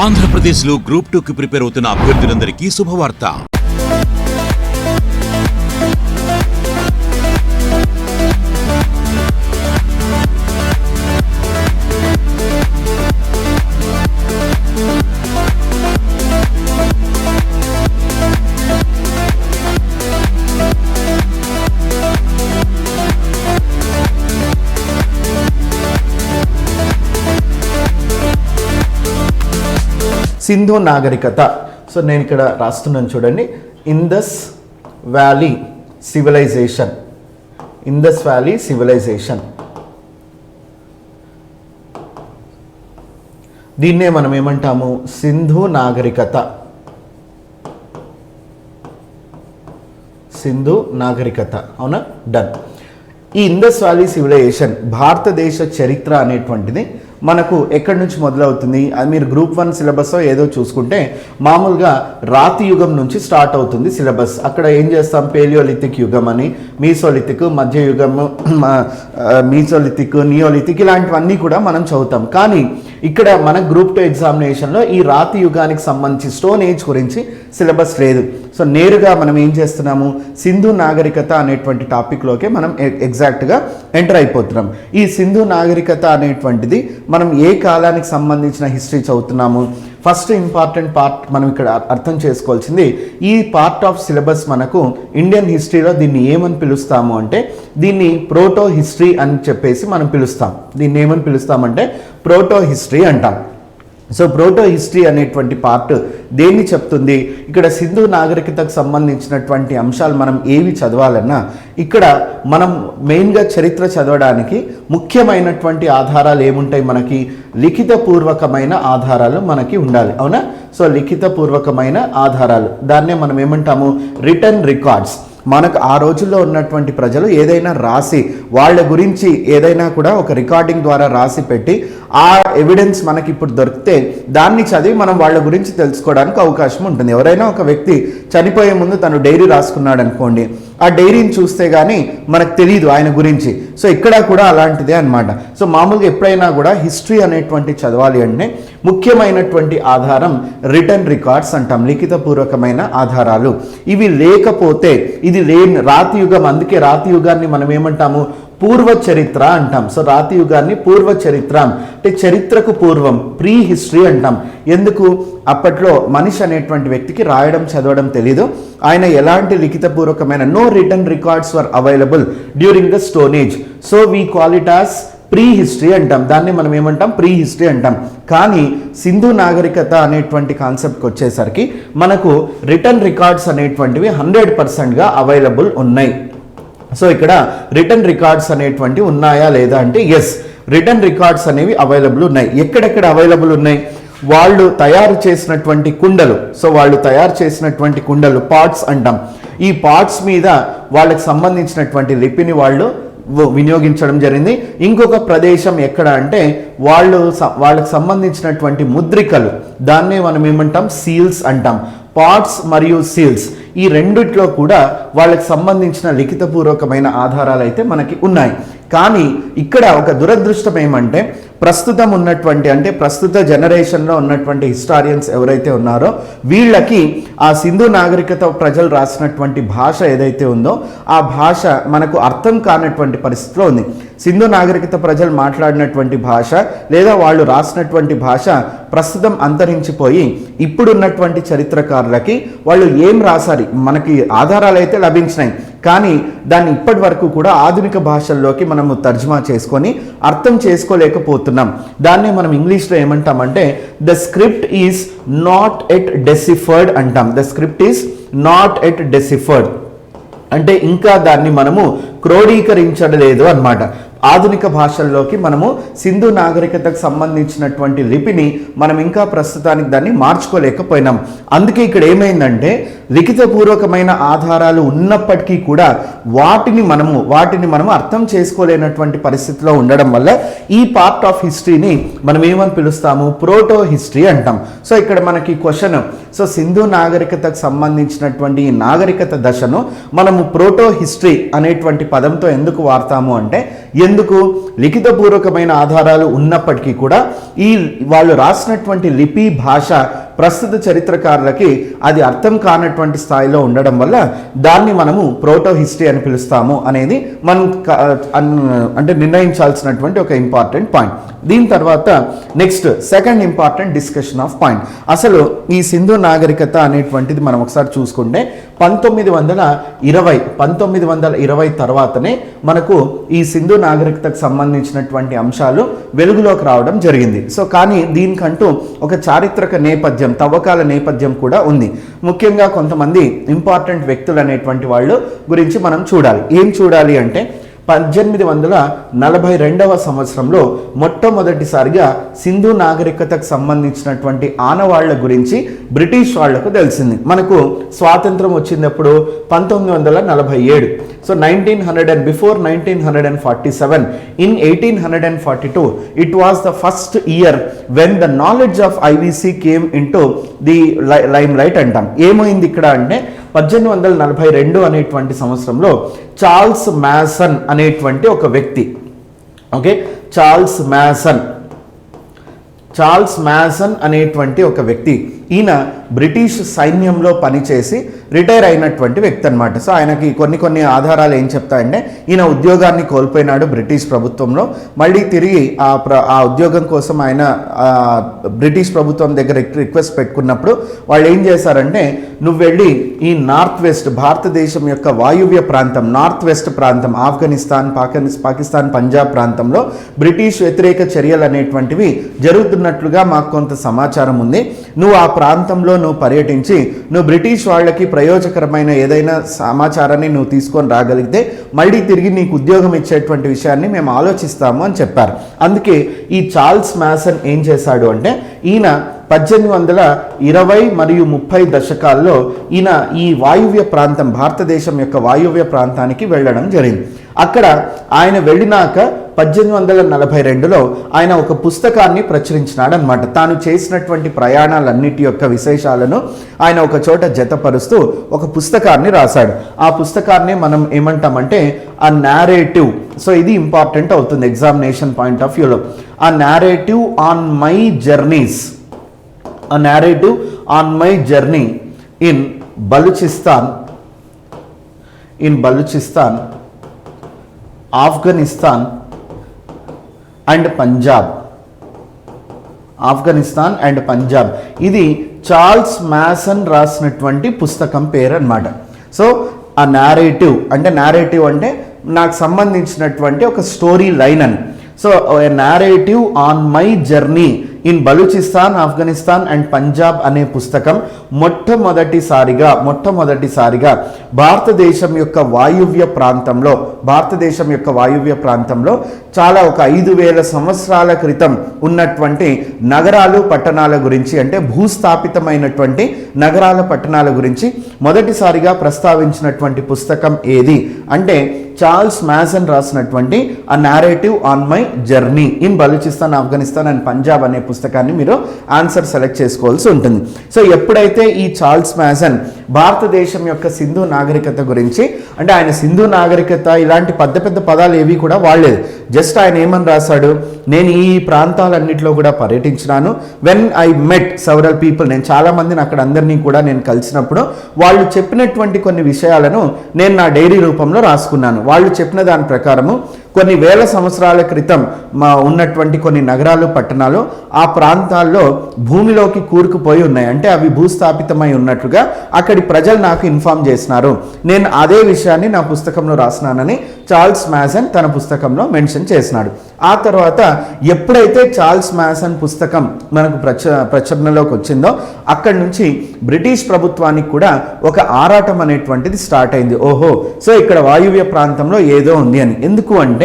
ఆంధ్రప్రదేశ్లో గ్రూప్ 2కి ప్రిపేర్ అవుతున్న అభ్యర్థులందరికీ శుభవార్త. సింధు నాగరికత. సో నేను ఇక్కడ రాస్తున్నాను చూడండి. Indus valley civilisation. Indus valley civilisation దీన్నే మనం ఏమంటాము? సింధు నాగరికత. సింధు నాగరికత. అవునా? డన్. ఈ ఇందస్ వ్యాలీ సివిలైజేషన్ భారతదేశ చరిత్ర అనేటువంటిది మనకు ఎక్కడి నుంచి మొదలవుతుంది? అది మీరు గ్రూప్ 1 సిలబస్ ఏదో చూసుకుంటే మామూలుగా రాతి యుగం నుంచి స్టార్ట్ అవుతుంది సిలబస్. అక్కడ ఏం చేస్తాం? పేలియోలిథిక్ యుగం అని, మీసోలిథిక్, మధ్యయుగము, మీసోలిథిక్, నియోలిథిక్ ఇలాంటివన్నీ కూడా మనం చదువుతాం. కానీ ఇక్కడ మన గ్రూప్ 2 ఎగ్జామినేషన్లో ఈ రాతి యుగానికి సంబంధించి స్టోన్ ఏజ్ గురించి సిలబస్ లేదు. సో నేరుగా మనం ఏం చేస్తున్నాము? సింధు నాగరికత అనేటువంటి టాపిక్లోకే మనం ఎగ్జాక్ట్గా ఎంటర్ అయిపోతున్నాం. ఈ సింధు నాగరికత అనేటువంటిది మనం ఏ కాలానికి సంబంధించిన హిస్టరీ చదువుతున్నాము? ఫస్ట్ ఇంపార్టెంట్ పార్ట్ మనం ఇక్కడ అర్థం చేసుకోవాల్సింది, ఈ పార్ట్ ఆఫ్ సిలబస్ మనకు ఇండియన్ హిస్టరీలో దీన్ని ఏమని పిలుస్తాము అంటే, దీన్ని ప్రోటో హిస్టరీ అని చెప్పేసి మనం పిలుస్తాం. దీన్ని ఏమని పిలుస్తామంటే ప్రోటో హిస్టరీ అంటాం. సో ప్రోటో హిస్టరీ అనేటువంటి పార్ట్ దేన్ని చెప్తుంది? ఇక్కడ సింధు నాగరికతకు సంబంధించినటువంటి అంశాలు మనం ఏవి చదవాలన్నా ఇక్కడ మనం మెయిన్గా చరిత్ర చదవడానికి ముఖ్యమైనటువంటి ఆధారాలు ఏముంటాయి? మనకి లిఖితపూర్వకమైన ఆధారాలు మనకి ఉండాలి. అవునా? సో లిఖితపూర్వకమైన ఆధారాలు, దాన్నే మనం ఏమంటాము? Return records. మనకు ఆ రోజుల్లో ఉన్నటువంటి ప్రజలు ఏదైనా రాసి వాళ్ళ గురించి ఏదైనా కూడా ఒక రికార్డింగ్ ద్వారా రాసి పెట్టి ఆ ఎవిడెన్స్ మనకి ఇప్పుడు దొరికితే దాన్ని చదివి మనం వాళ్ళ గురించి తెలుసుకోవడానికి అవకాశం ఉంటుంది. ఎవరైనా ఒక వ్యక్తి చనిపోయే ముందు తను డైరీ రాసుకున్నాడు అనుకోండి, ఆ డైరీని చూస్తే కానీ మనకు తెలియదు ఆయన గురించి. సో ఇక్కడ కూడా అలాంటిదే అనమాట. సో మామూలుగా ఎప్పుడైనా కూడా హిస్టరీ అనేటువంటి చదవాలి అంటే ముఖ్యమైనటువంటి ఆధారం రిటర్న్ రికార్డ్స్ అంటాం, లిఖితపూర్వకమైన ఆధారాలు. ఇవి లేకపోతే ఇది లేని రాతి యుగం. అందుకే రాతి యుగాన్ని మనం ఏమంటాము? పూర్వ చరిత్ర అంటాం. సో రాతి యుగాన్ని పూర్వ చరిత్ర అంటే చరిత్రకు పూర్వం, ప్రీ హిస్టరీ అంటాం. ఎందుకు? అప్పట్లో మనిషి అనేటువంటి వ్యక్తికి రాయడం చదవడం తెలీదు. ఆయన ఎలాంటి లిఖితపూర్వకమైన no written records were available during the stone age. So we call it as prehistory అంటాం. దాన్ని మనం ఏమంటాం? ప్రీ హిస్టరీ అంటాం. కానీ సింధు నాగరికత అనేటువంటి కాన్సెప్ట్కి వచ్చేసరికి మనకు రిటర్న్ రికార్డ్స్ అనేటువంటివి 100%గా అవైలబుల్ ఉన్నాయి. సో ఇక్కడ రిటర్న్ రికార్డ్స్ అనేటువంటి ఉన్నాయా లేదా అంటే ఎస్, రిటర్న్ రికార్డ్స్ అనేవి అవైలబుల్ ఉన్నాయి. ఎక్కడెక్కడ అవైలబుల్ ఉన్నాయి? వాళ్ళు తయారు చేసినటువంటి కుండలు. సో వాళ్ళు తయారు చేసినటువంటి కుండలు పాట్స్ అంటాం. ఈ పాట్స్ మీద వాళ్ళకి సంబంధించినటువంటి లిపిని వాళ్ళు వినియోగించడం జరిగింది. ఇంకొక ప్రదేశం ఎక్కడ అంటే వాళ్ళకి సంబంధించినటువంటి ముద్రికలు, దాన్నే మనం ఏమంటాం? సీల్స్ అంటాం. పాట్స్ మరియు సీల్స్ ఈ రెండిట్లో కూడా వాళ్ళకి సంబంధించిన లిఖితపూర్వకమైన ఆధారాలు అయితే మనకి ఉన్నాయి. కానీ ఇక్కడ ఒక దురదృష్టం ఏమంటే ప్రస్తుతం ఉన్నటువంటి అంటే ప్రస్తుత జనరేషన్లో ఉన్నటువంటి హిస్టారియన్స్ ఎవరైతే ఉన్నారో వీళ్ళకి ఆ సింధు నాగరికత ప్రజలు రాసినటువంటి భాష ఏదైతే ఉందో ఆ భాష మనకు అర్థం కానటువంటి పరిస్థితిలో ఉంది. సింధు నాగరికత ప్రజలు మాట్లాడినటువంటి భాష లేదా వాళ్ళు రాసినటువంటి భాష ప్రస్తుతం అంతరించిపోయి ఇప్పుడున్నటువంటి చరిత్రకారులకి వాళ్ళు ఏం రాశారు మనకి ఆధారాలు అయితే లభించినాయి, కానీ దాన్ని ఇప్పటి వరకు కూడా ఆధునిక భాషల్లోకి మనము తర్జుమా చేసుకొని అర్థం చేసుకోలేకపోతున్నాం. దాన్నే మనం ఇంగ్లీష్లో ఏమంటామంటే the script is not yet deciphered అంటాం. The script is not yet deciphered అంటే ఇంకా దాన్ని మనము క్రోడీకరించలేదు అన్నమాట. ఆధునిక భాషల్లోకి మనము సింధు నాగరికతకు సంబంధించినటువంటి లిపిని మనం ఇంకా ప్రస్తుతానికి దాన్ని మార్చుకోలేకపోయినాం. అందుకే ఇక్కడ ఏమైందంటే లిఖితపూర్వకమైన ఆధారాలు ఉన్నప్పటికీ కూడా వాటిని మనము అర్థం చేసుకోలేనటువంటి పరిస్థితిలో ఉండడం వల్ల ఈ పార్ట్ ఆఫ్ హిస్టరీని మనం ఏమని పిలుస్తాము? ప్రోటో హిస్టరీ అంటాం. సో ఇక్కడ మనకి క్వశ్చన్ సో సింధు నాగరికతకు సంబంధించినటువంటి ఈ నాగరికత దశను మనము ప్రోటో హిస్టరీ అనేటువంటి పదంతో ఎందుకు వాడతాము అంటే, ఎందుకు లిఖితపూర్వకమైన ఆధారాలు ఉన్నప్పటికీ కూడా ఈ వాళ్ళు రాసినటువంటి లిపి భాష ప్రస్తుత చరిత్రకారులకి అది అర్థం కానటువంటి స్థాయిలో ఉండడం వల్ల దాన్ని మనము ప్రోటో హిస్టరీ అని పిలుస్తాము అనేది మనం అంటే నిర్ణయించాల్సినటువంటి ఒక ఇంపార్టెంట్ పాయింట్. దీని తర్వాత next second important discussion of point. అసలు ఈ సింధు నాగరికత అనేటువంటిది మనం ఒకసారి చూసుకుంటే 1920 తర్వాతనే మనకు ఈ సింధు నాగరికతకు సంబంధించినటువంటి అంశాలు వెలుగులోకి రావడం జరిగింది. సో కానీ దీనికంటూ ఒక చారిత్రక నేపథ్యం, తవ్వకాల నేపథ్యం కూడా ఉంది. ముఖ్యంగా కొంతమంది ఇంపార్టెంట్ వ్యక్తులు అనేటువంటి వాళ్ళు గురించి మనం చూడాలి. ఏం చూడాలి అంటే 1842వ సంవత్సరంలో మొట్టమొదటిసారిగా సింధు నాగరికతకు సంబంధించినటువంటి ఆనవాళ్ల గురించి బ్రిటిష్ వాళ్లకు తెలిసింది. మనకు స్వాతంత్రం వచ్చినప్పుడు 1947. So 1900 and before 1947, in 1842, it was the first year when the knowledge of IVC came into the limelight అంటాం. ఏమైంది ఇక్కడ అంటే 1842 అనేటువంటి సంవత్సరంలో చార్ల్స్ మ్యాసన్ అనేటువంటి ఒక వ్యక్తి, ఓకే, చార్ల్స్ మ్యాసన్ అనేటువంటి ఒక వ్యక్తి, ఈయన బ్రిటిష్ సైన్యంలో పనిచేసి రిటైర్ అయినటువంటి వ్యక్తి అనమాట. సో ఆయనకి కొన్ని ఆధారాలు ఏం చెప్తాయంటే, ఈయన ఉద్యోగాన్ని కోల్పోయినాడు బ్రిటిష్ ప్రభుత్వంలో. మళ్ళీ తిరిగి ఆ ఉద్యోగం కోసం ఆయన బ్రిటిష్ ప్రభుత్వం దగ్గర రిక్వెస్ట్ పెట్టుకున్నప్పుడు వాళ్ళు ఏం చేశారంటే, నువ్వు వెళ్ళి ఈ నార్త్ వెస్ట్ భారతదేశం యొక్క వాయువ్య ప్రాంతం, నార్త్ వెస్ట్ ప్రాంతం, ఆఫ్ఘనిస్తాన్, పాకిస్తాన్, పంజాబ్ ప్రాంతంలో బ్రిటిష్ వ్యతిరేక చర్యలు అనేటువంటివి జరుగుతున్నట్లుగా మాకు కొంత సమాచారం ఉంది. నువ్వు ఆ ప్రాంతంలో నువ్వు పర్యటించి నువ్వు బ్రిటిష్ వాళ్ళకి ప్రయోజకరమైన ఏదైనా సమాచారాన్ని నువ్వు తీసుకొని రాగలిగితే మళ్ళీ తిరిగి నీకు ఉద్యోగం ఇచ్చేటువంటి విషయాన్ని మేము ఆలోచిస్తాము అని చెప్పారు. అందుకే ఈ చార్ల్స్ మ్యాసన్ ఏం చేశాడు అంటే, ఈయన 1820 మరియు 30 దశకాల్లో ఈయన ఈ వాయువ్య ప్రాంతం, భారతదేశం యొక్క వాయువ్య ప్రాంతానికి వెళ్ళడం జరిగింది. అక్కడ ఆయన వెళ్ళినాక 1842లో ఆయన ఒక పుస్తకాన్ని ప్రచురించినాడు అనమాట. తాను చేసినటువంటి ప్రయాణాలన్నిటి యొక్క విశేషాలను ఆయన ఒక చోట జతపరుస్తూ ఒక పుస్తకాన్ని రాశాడు. ఆ పుస్తకాన్ని మనం ఏమంటామంటే ఆ నారేటివ్. సో ఇది ఇంపార్టెంట్ అవుతుంది ఎగ్జామినేషన్ పాయింట్ ఆఫ్ వ్యూలో. ఆ narrative on my journeys, a narrative on my journey in Baluchistan, Afghanistan and Punjab. ఇది చార్ల్స్ మ్యాసన్ రాసినటువంటి పుస్తకం పేరు అన్నమాట. సో ఆ నారేటివ్ అంటే నాకు సంబంధించినటువంటి ఒక స్టోరీ లైన్ అని. So a narrative on my journey in Balochistan, Afghanistan and Punjab అనే పుస్తకం మొట్టమొదటిసారిగా భారతదేశం యొక్క వాయువ్య ప్రాంతంలో చాలా ఒక 5000 సంవత్సరాల క్రితం ఉన్నటువంటి నగరాలు, పట్టణాల గురించి, అంటే భూస్థాపితమైనటువంటి నగరాల, పట్టణాల గురించి మొదటిసారిగా ప్రస్తావించినటువంటి పుస్తకం ఏది అంటే చార్ల్స్ మ్యాసన్ రాసినటువంటి ఆ narrative on my journey in Balochistan, Afghanistan and Punjab అనే పుస్తకాన్ని మీరు ఆన్సర్ సెలెక్ట్ చేసుకోవాల్సి ఉంటుంది. సో ఎప్పుడైతే ఈ చార్ల్స్ మ్యాసన్ భారతదేశం యొక్క సింధు నాగరికత గురించి, అంటే ఆయన సింధు నాగరికత ఇలాంటి పెద్ద పదాలు ఏవి కూడా వాడలేదు. జస్ట్ ఆయన ఏమని రాశాడు, నేను ఈ ప్రాంతాలన్నింటిలో కూడా పర్యటించినాను. When I met several people, నేను చాలా మందిని అక్కడ అందరినీ కూడా నేను కలిసినప్పుడు వాళ్ళు చెప్పినటువంటి కొన్ని విషయాలను నేను నా డైరీ రూపంలో రాసుకున్నాను. వాళ్ళు చెప్పిన దాని ప్రకారము కొన్ని వేల సంవత్సరాల క్రితం ఉన్నటువంటి కొన్ని నగరాలు, పట్టణాలు ఆ ప్రాంతాల్లో భూమిలోకి కూరుకుపోయి ఉన్నాయి, అంటే అవి భూస్థాపితమై ఉన్నట్లుగా అక్కడి ప్రజలు నాకు ఇన్ఫార్మ్ చేసినారు. నేను అదే విషయాన్ని నా పుస్తకంలో రాసినానని చార్ల్స్ మ్యాసన్ తన పుస్తకంలో మెన్షన్ చేసినాడు. ఆ తర్వాత ఎప్పుడైతే చార్ల్స్ మ్యాసన్ పుస్తకం మనకు ప్రచురణలోకి వచ్చిందో అక్కడి నుంచి బ్రిటిష్ ప్రభుత్వానికి కూడా ఒక ఆరాటం అనేటువంటిది స్టార్ట్ అయింది. ఓహో, సో ఇక్కడ వాయువ్య ప్రాంతంలో ఏదో ఉంది అని. ఎందుకు అంటే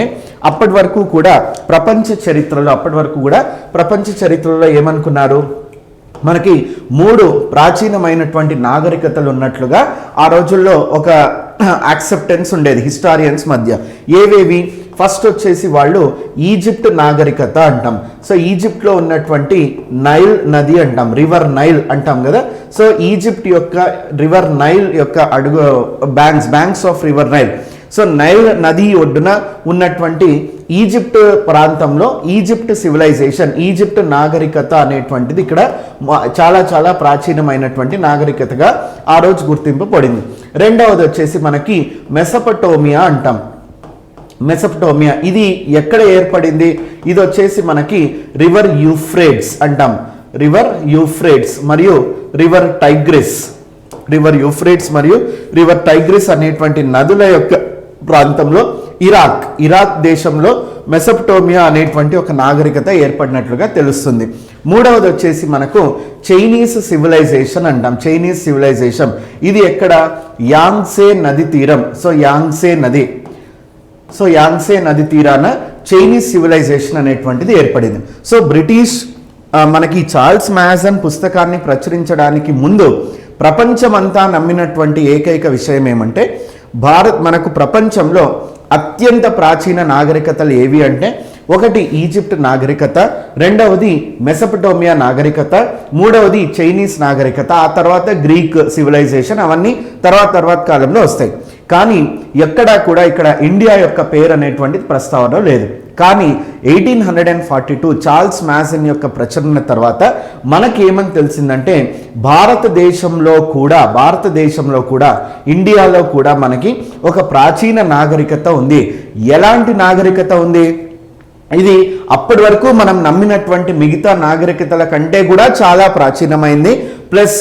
అప్పటి వరకు కూడా ప్రపంచ చరిత్రలో ఏమనుకున్నారు, మనకి 3 ప్రాచీనమైనటువంటి నాగరికతలు ఉన్నట్లుగా ఆ రోజుల్లో ఒక యాక్సెప్టెన్స్ ఉండేది హిస్టారియన్స్ మధ్య. ఏవేవి? ఫస్ట్ వచ్చేసి వాళ్ళు ఈజిప్ట్ నాగరికత అంటాం. సో ఈజిప్ట్లో ఉన్నటువంటి నైల్ నది అంటాం, రివర్ నైల్ అంటాం కదా. సో ఈజిప్ట్ యొక్క రివర్ నైల్ యొక్క అడుగు banks of river Nile. So Nile నది ఒడ్డున ఉన్నటువంటి ఈజిప్ట్ ప్రాంతంలో ఈజిప్ట్ సివిలైజేషన్, ఈజిప్ట్ నాగరికత అనేటువంటిది ఇక్కడ చాలా చాలా ప్రాచీనమైనటువంటి నాగరికతగా ఆ రోజు గుర్తింపు పడింది. రెండవది వచ్చేసి మనకి మెసపటోమియా అంటాం. మెసపటోమియా ఇది ఎక్కడ ఏర్పడింది? ఇది వచ్చేసి మనకి రివర్ యూఫ్రేట్స్ అంటాం. రివర్ యూఫ్రేట్స్ మరియు రివర్ టైగ్రిస్, రివర్ యూఫ్రేట్స్ మరియు రివర్ టైగ్రిస్ అనేటువంటి నదుల యొక్క ప్రాంతంలో ఇరాక్ దేశంలో మెసపటోమియా అనేటువంటి ఒక నాగరికత ఏర్పడినట్లుగా తెలుస్తుంది. మూడవది వచ్చేసి మనకు చైనీస్ సివిలైజేషన్ అంటాం. చైనీస్ సివిలైజేషన్ ఇది ఎక్కడ? యాంగ్సే నది తీరం. సో యాంగ్సే నది తీరాన చైనీస్ సివిలైజేషన్ అనేటువంటిది ఏర్పడింది. సో బ్రిటిష్ మనకి చార్ల్స్ మ్యాసన్ పుస్తకాన్ని ప్రచురించడానికి ముందు ప్రపంచమంతా నమ్మినటువంటి ఏకైక విషయం ఏమంటే, మనకు ప్రపంచంలో అత్యంత ప్రాచీన నాగరికతలు ఏవి అంటే, ఒకటి ఈజిప్ట్ నాగరికత, రెండవది మెసపటోమియా నాగరికత, మూడవది చైనీస్ నాగరికత, ఆ తర్వాత గ్రీక్ సివిలైజేషన్, అవన్నీ తర్వాత కాలంలో వస్తాయి. కానీ ఎక్కడా కూడా ఇక్కడ ఇండియా యొక్క పేరు అనేటువంటిది ప్రస్తావన లేదు. కానీ 1842 చార్ల్స్ మ్యాసన్ యొక్క ప్రచురణ తర్వాత మనకేమని తెలిసిందంటే, భారతదేశంలో కూడా ఇండియాలో కూడా మనకి ఒక ప్రాచీన నాగరికత ఉంది. ఎలాంటి నాగరికత ఉంది? ఇది అప్పటి వరకు మనం నమ్మినటువంటి మిగతా నాగరికతల కంటే కూడా చాలా ప్రాచీనమైంది. ప్లస్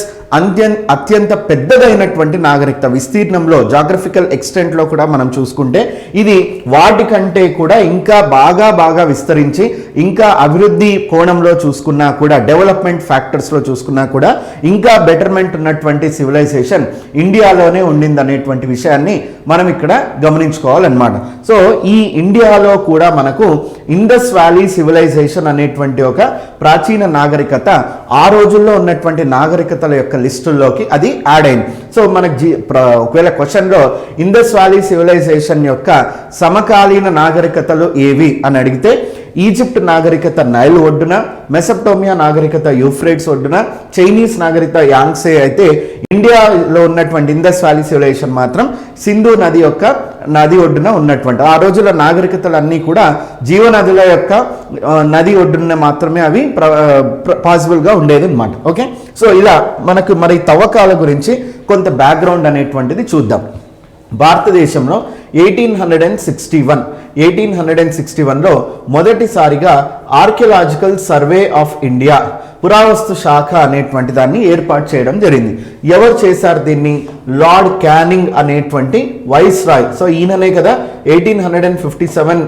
అత్యంత పెద్దదైనటువంటి నాగరికత విస్తీర్ణంలో, జాగ్రఫికల్ ఎక్స్టెంట్లో కూడా మనం చూసుకుంటే ఇది వాటికంటే కూడా ఇంకా బాగా విస్తరించి, ఇంకా అభివృద్ధి కోణంలో చూసుకున్నా కూడా, డెవలప్మెంట్ ఫ్యాక్టర్స్లో చూసుకున్నా కూడా ఇంకా బెటర్మెంట్ ఉన్నటువంటి సివిలైజేషన్ ఇండియాలోనే ఉండింది అనేటువంటి విషయాన్ని మనం ఇక్కడ గమనించుకోవాలన్నమాట. సో ఈ ఇండియాలో కూడా మనకు ఇండస్ వ్యాలీ సివిలైజేషన్ అనేటువంటి ఒక ప్రాచీన నాగరికత ఆ రోజుల్లో ఉన్నటువంటి నాగరికతల యొక్క లిస్టుల్లోకి అది యాడ్ అయింది. సో మనకి ఒకవేళ క్వశ్చన్లో ఇండస్ వ్యాలీ సివిలైజేషన్ యొక్క సమకాలీన నాగరికతలు ఏవి అని అడిగితే, ఈజిప్ట్ నాగరికత నైల్ ఒడ్డున, మెసపటోమియా నాగరికత యూఫ్రేట్స్ ఒడ్డున, చైనీస్ నాగరికత యాంగ్సే అయితే, ఇండియాలో ఉన్నటువంటి ఇండస్ వ్యాలీ సివిలైజేషన్ మాత్రం సింధు నది ఒడ్డున ఉన్నటువంటి, ఆ రోజుల నాగరికతలన్నీ కూడా జీవనదుల యొక్క నది ఒడ్డున మాత్రమే అవి పాసిబుల్గా ఉండేది అనమాట. ఓకే, సో ఇలా మనకు మరి తవ్వకాల గురించి కొంత బ్యాక్గ్రౌండ్ అనేటువంటిది చూద్దాం. భారతదేశంలో 1861లో మొదటిసారిగా ఆర్కియలాజికల్ సర్వే ఆఫ్ ఇండియా, పురావస్తు శాఖ అనేటువంటి దాన్ని ఏర్పాటు చేయడం జరిగింది. ఎవరు చేశారు దీన్ని? లార్డ్ క్యానింగ్ అనేటువంటి వైస్రాయ్. సో ఈయననే కదా 1857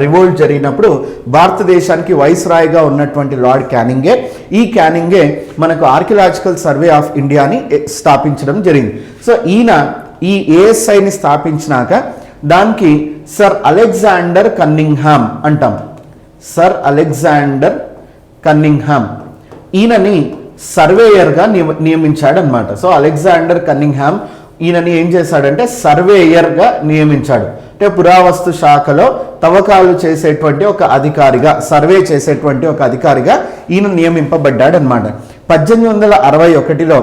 రివోల్ట్ జరిగినప్పుడు భారతదేశానికి వైస్రాయ్గా ఉన్నటువంటి లార్డ్ క్యానింగే. ఈ క్యానింగే మనకు ఆర్కియలాజికల్ సర్వే ఆఫ్ ఇండియాని స్థాపించడం జరిగింది. సో ఈయన ఈ ఏఎస్ఐని స్థాపించినాక దానికి సర్ అలెగ్జాండర్ కన్నింగ్హామ్ అంటాం. సర్ అలెగ్జాండర్ కన్నింగ్హామ్ ఈయనని సర్వేయర్గా నియమించాడు అనమాట. సో అలెగ్జాండర్ కన్నింగ్హామ్ ఈయనని ఏం చేశాడంటే సర్వేయర్గా నియమించాడు. అంటే పురావస్తు శాఖలో తవ్వకాలు చేసేటువంటి ఒక అధికారిగా, సర్వే చేసేటువంటి ఒక అధికారిగా ఈయన నియమింపబడ్డాడు అనమాట. 1861లో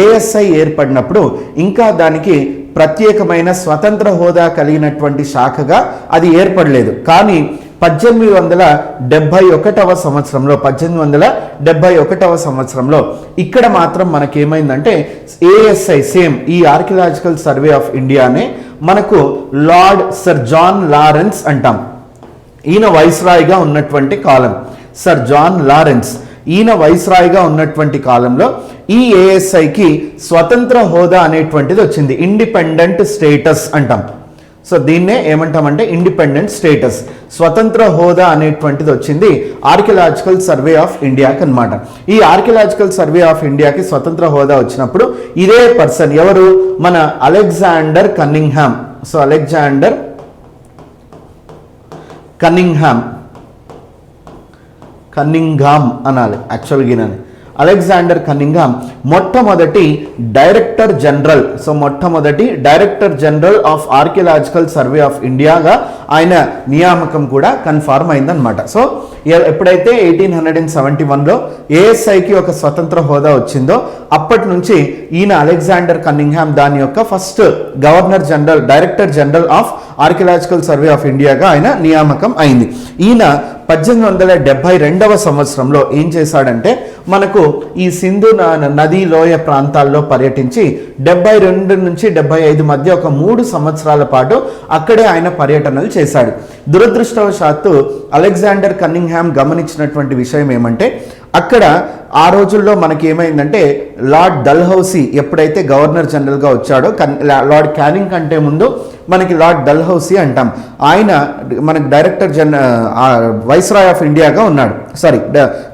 ఏఎస్ఐ ఏర్పడినప్పుడు ఇంకా దానికి ప్రత్యేకమైన స్వతంత్ర హోదా కలిగినటువంటి శాఖగా అది ఏర్పడలేదు. కానీ 1871 సంవత్సరంలో ఇక్కడ మాత్రం మనకేమైందంటే ఏఎస్ఐ సేమ్ ఈ ఆర్కియలాజికల్ సర్వే ఆఫ్ ఇండియానే మనకు లార్డ్ సర్ జాన్ లారెన్స్ అంటాం. ఈయన వైస్రాయ్గా ఉన్నటువంటి కాలం, సర్ జాన్ లారెన్స్ ఈయన వైస్రాయ్గా ఉన్నటువంటి కాలంలో ఈ ఏఎస్ఐకి స్వతంత్ర హోదా అనేటువంటిది వచ్చింది. ఇండిపెండెంట్ స్టేటస్ అంటాం. సో దీన్నే ఏమంటామంటే ఇండిపెండెంట్ స్టేటస్, స్వతంత్ర హోదా అనేటువంటిది వచ్చింది ఆర్కియలాజికల్ సర్వే ఆఫ్ ఇండియాకి అనమాట. ఈ ఆర్కియలాజికల్ సర్వే ఆఫ్ ఇండియాకి స్వతంత్ర హోదా వచ్చినప్పుడు ఇదే పర్సన్ ఎవరు? మన Alexander Cunningham. So Alexander Cunningham అనాలి యాక్చువల్గా. అలెగ్జాండర్ కన్నింగ్హామ్ మొట్టమొదటి director general of archaeological survey of ఇండియాగా ఆయన నియామకం కూడా కన్ఫర్మ్ అయిందనమాట. సో ఎప్పుడైతే 1871లో ఏఎస్ఐకి ఒక స్వతంత్ర హోదా వచ్చిందో అప్పటి నుంచి ఈయన అలెగ్జాండర్ కన్నింగ్హామ్ దాని యొక్క first director general of archaeological survey of ఇండియాగా ఆయన నియామకం అయింది. ఈయన 1872వ సంవత్సరంలో ఏం చేశాడంటే మనకు ఈ సింధు నదీ లోయ ప్రాంతాల్లో పర్యటించి 72 నుంచి 75 మధ్య ఒక 3 సంవత్సరాల పాటు అక్కడే ఆయన పర్యటనలు చేశాడు. దురదృష్టవశాత్తు అలెగ్జాండర్ కన్నింగ్హామ్ గమనించినటువంటి విషయం ఏమంటే అక్కడ ఆ రోజుల్లో మనకి ఏమైందంటే లార్డ్ డల్హౌసీ ఎప్పుడైతే గవర్నర్ జనరల్గా వచ్చాడో లార్డ్ క్యానింగ్ కంటే ముందు మనకి లార్డ్ డల్హౌసీ అంటాం, ఆయన మనకి వైస్రాయ్ ఆఫ్ ఇండియాగా ఉన్నాడు,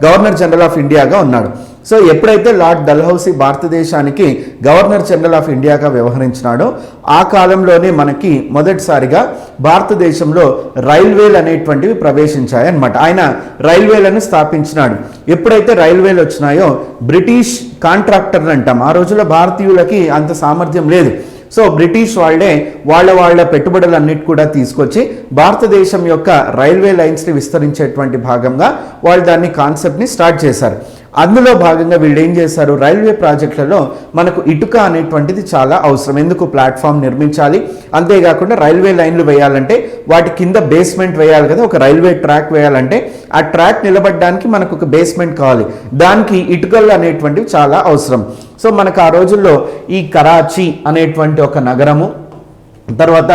గవర్నర్ జనరల్ ఆఫ్ ఇండియాగా ఉన్నాడు. సో ఎప్పుడైతే లార్డ్ డల్హౌసీ భారతదేశానికి గవర్నర్ జనరల్ ఆఫ్ ఇండియాగా వ్యవహరించినాడో ఆ కాలంలోనే మనకి మొదటిసారిగా భారతదేశంలో రైల్వేలు అనేటువంటివి ప్రవేశించాయి అన్నమాట. ఆయన రైల్వేలను స్థాపించినాడు. ఎప్పుడైతే రైల్వేలు వచ్చినాయో బ్రిటిష్ కాంట్రాక్టర్లు అంటాం, ఆ రోజుల్లో భారతీయులకి అంత సామర్థ్యం లేదు. సో బ్రిటిష్ వాళ్ళ పెట్టుబడులన్నిటి కూడా తీసుకొచ్చి భారతదేశం యొక్క రైల్వే లైన్స్ని విస్తరించేటువంటి భాగంగా వాళ్ళు దాన్ని కాన్సెప్ట్ని స్టార్ట్ చేశారు. అందులో భాగంగా వీళ్ళు ఏం చేశారు, రైల్వే ప్రాజెక్టులలో మనకు ఇటుక అనేటువంటిది చాలా అవసరం. ఎందుకు ప్లాట్ఫామ్ నిర్మించాలి, అంతేకాకుండా రైల్వే లైన్లు వేయాలంటే వాటి కింద బేస్మెంట్ వేయాలి కదా, ఒక రైల్వే ట్రాక్ వేయాలంటే ఆ ట్రాక్ నిలబడడానికి మనకు ఒక బేస్మెంట్ కావాలి, దానికి ఇటుకలు అనేటువంటివి చాలా అవసరం. సో మనకు ఆ రోజుల్లో ఈ కరాచీ అనేటువంటి ఒక నగరము, తర్వాత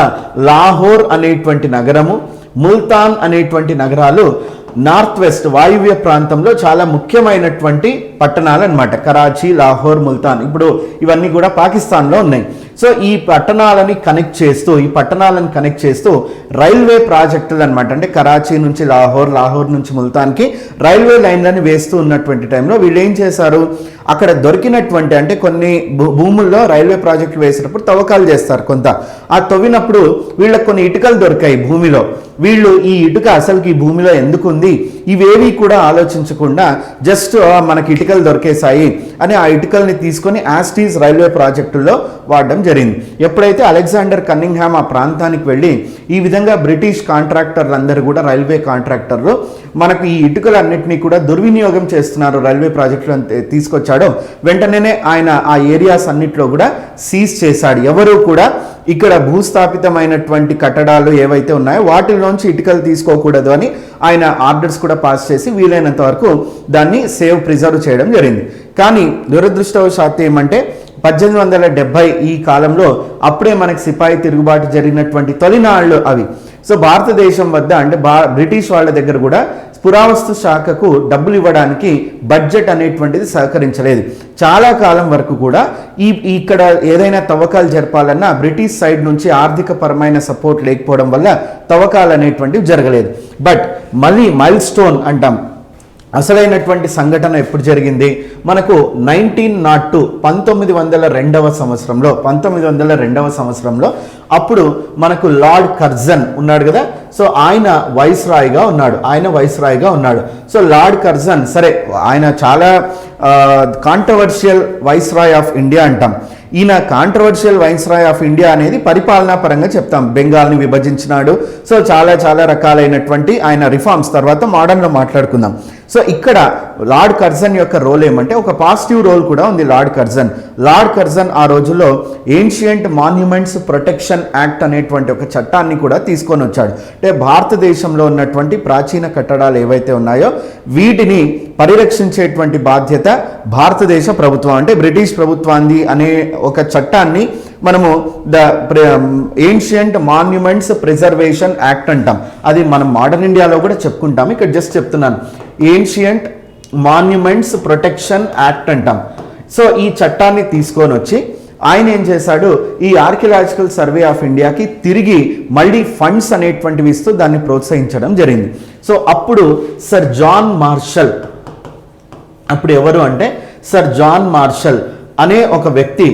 లాహోర్ అనేటువంటి నగరము, ముల్తాన్ అనేటువంటి నగరాలు నార్త్ వెస్ట్ వాయువ్య ప్రాంతంలో చాలా ముఖ్యమైనటువంటి పట్టణాలు అన్నమాట. కరాచీ, లాహోర్, ముల్తాన్, ఇప్పుడు ఇవన్నీ కూడా పాకిస్తాన్లో ఉన్నాయి. సో ఈ పట్టణాలని కనెక్ట్ చేస్తూ రైల్వే ప్రాజెక్టులు అనమాట, అంటే కరాచీ నుంచి లాహోర్ నుంచి ముల్తాన్కి రైల్వే లైన్లను వేస్తూ ఉన్నటువంటి టైంలో వీళ్ళు ఏం చేశారు, అక్కడ దొరికినటువంటి అంటే కొన్ని భూముల్లో రైల్వే ప్రాజెక్టులు వేసేటప్పుడు తవ్వకాలు చేస్తారు కొంత, ఆ తవ్వినప్పుడు వీళ్ళకి కొన్ని ఇటుకలు దొరికాయి భూమిలో. వీళ్ళు ఈ ఇటుక అసలుకి ఈ భూమిలో ఎందుకు ఉంది ఇవేవి కూడా ఆలోచించకుండా జస్ట్ మనకి ఇటుకలు దొరికేశాయి అని ఆ ఇటుకల్ని తీసుకొని యాస్టీస్ రైల్వే ప్రాజెక్టుల్లో వాడడం జరిగింది. ఎప్పుడైతే అలెగ్జాండర్ కన్నింగ్హామ్ ఆ ప్రాంతానికి వెళ్ళి ఈ విధంగా బ్రిటిష్ కాంట్రాక్టర్లు అందరూ కూడా రైల్వే కాంట్రాక్టర్లు మనకు ఈ ఇటుకలన్నింటినీ కూడా దుర్వినియోగం చేస్తున్నారు రైల్వే ప్రాజెక్టులు తీసుకొచ్చాడో వెంటనే ఆయన ఆ ఏరియాస్ అన్నిట్లో కూడా సీజ్ చేశాడు. ఎవరు కూడా ఇక్కడ భూస్థాపితమైనటువంటి కట్టడాలు ఏవైతే ఉన్నాయో వాటిలోంచి ఇటుకలు తీసుకోకూడదు అని ఆయన ఆర్డర్స్ కూడా పాస్ చేసి వీలైనంత వరకు దాన్ని ప్రిజర్వ్ చేయడం జరిగింది. కానీ దురదృష్టవశాత్తు ఏమంటే 1870 ఈ కాలంలో అప్పుడే మనకి సిపాయి తిరుగుబాటు జరిగినటువంటి తొలినాళ్ళు అవి. సో భారతదేశం వద్ద అంటే బ్రిటిష్ వాళ్ళ దగ్గర కూడా పురావస్తు శాఖకు డబ్బులు ఇవ్వడానికి బడ్జెట్ అనేటువంటిది సహకరించలేదు. చాలా కాలం వరకు కూడా ఇక్కడ ఏదైనా తవ్వకాలు జరపాలన్నా బ్రిటిష్ సైడ్ నుంచి ఆర్థిక పరమైన సపోర్ట్ లేకపోవడం వల్ల తవ్వకాలు అనేటువంటివి జరగలేదు. బట్ మళ్ళీ మైల్ స్టోన్ అంటాం, అసలైనటువంటి సంఘటన ఎప్పుడు జరిగింది మనకు 1902వ సంవత్సరంలో అప్పుడు మనకు లార్డ్ కర్జన్ ఉన్నాడు కదా, సో ఆయన వైస్రాయ్గా ఉన్నాడు. సో లార్డ్ కర్జన్ సరే ఆయన చాలా కాంట్రవర్షియల్ వైస్రాయ్ ఆఫ్ ఇండియా అంటాం. ఈయన కాంట్రవర్షియల్ వైస్రాయ్ ఆఫ్ ఇండియా అనేది పరిపాలనా పరంగా చెప్తాం, బెంగాల్ని విభజించినాడు. సో చాలా రకాలైనటువంటి ఆయన రిఫార్మ్స్ తర్వాత మోడర్న్లో మాట్లాడుకుందాం. సో ఇక్కడ లార్డ్ కర్జన్ యొక్క రోల్ ఏమంటే ఒక పాజిటివ్ రోల్ కూడా ఉంది. లార్డ్ కర్జన్ ఆ రోజుల్లో ఏన్షియంట్ మాన్యుమెంట్స్ ప్రొటెక్షన్ యాక్ట్ అనేటువంటి ఒక చట్టాన్ని కూడా తీసుకొని వచ్చాడు. అంటే భారతదేశంలో ఉన్నటువంటి ప్రాచీన కట్టడాలు ఏవైతే ఉన్నాయో వీటిని పరిరక్షించేటువంటి బాధ్యత భారతదేశ ప్రభుత్వం అంటే బ్రిటిష్ ప్రభుత్వాన్ని అనే ఒక చట్టాన్ని మనము ఏన్షియంట్ మాన్యుమెంట్స్ ప్రిజర్వేషన్ యాక్ట్ అంటాం. అది మనం మోడర్న్ ఇండియాలో కూడా చెప్పుకుంటాం, ఇక్కడ జస్ట్ చెప్తున్నాను. ఏన్షియంట్ మాన్యుమెంట్స్ ప్రొటెక్షన్ యాక్ట్ అంటాం. సో ఈ చట్టాన్ని తీసుకొని వచ్చి ఆయన ఏం చేశాడు, ఈ ఆర్కియలాజికల్ సర్వే ఆఫ్ ఇండియాకి తిరిగి మళ్ళీ ఫండ్స్ అనేటువంటివి ఇస్తూ దాన్ని ప్రోత్సహించడం జరిగింది. సో అప్పుడు సర్ జాన్ మార్షల్, అప్పుడు ఎవరు అంటే సర్ జాన్ మార్షల్ అనే ఒక వ్యక్తి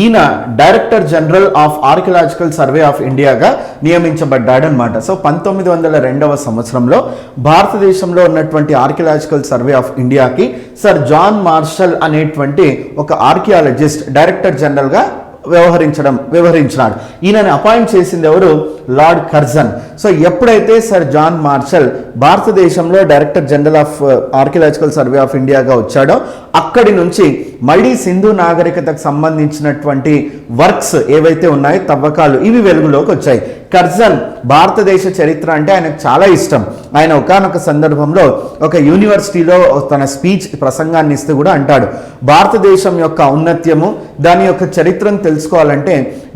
ఈయన director general of archaeological survey of ఇండియాగా నియమించబడ్డాడు అనమాట. సో 1902వ సంవత్సరంలో భారతదేశంలో ఉన్నటువంటి ఆర్కియలాజికల్ సర్వే ఆఫ్ ఇండియాకి సర్ జాన్ మార్షల్ అనేటువంటి ఒక ఆర్కియాలజిస్ట్ డైరెక్టర్ జనరల్గా వ్యవహరించినాడు. ఈయనని అపాయింట్ చేసింది ఎవరు? Lord Curzon. సో ఎప్పుడైతే సర్ జాన్ మార్షల్ భారతదేశంలో director general of archaeological survey of ఇండియాగా వచ్చాడో అక్కడి నుంచి మళ్ళీ సింధు నాగరికతకు సంబంధించినటువంటి వర్క్స్ ఏవైతే ఉన్నాయో తవ్వకాలు ఇవి వెలుగులోకి వచ్చాయి. కర్జన్ భారతదేశ చరిత్ర అంటే ఆయనకు చాలా ఇష్టం. ఆయన ఒకానొక సందర్భంలో ఒక యూనివర్సిటీలో తన స్పీచ్ ప్రసంగాన్ని ఇస్తూ కూడా అంటాడు, భారతదేశం యొక్క ఔన్నత్యము దాని యొక్క చరిత్రను తెలుసుకోవాలంటే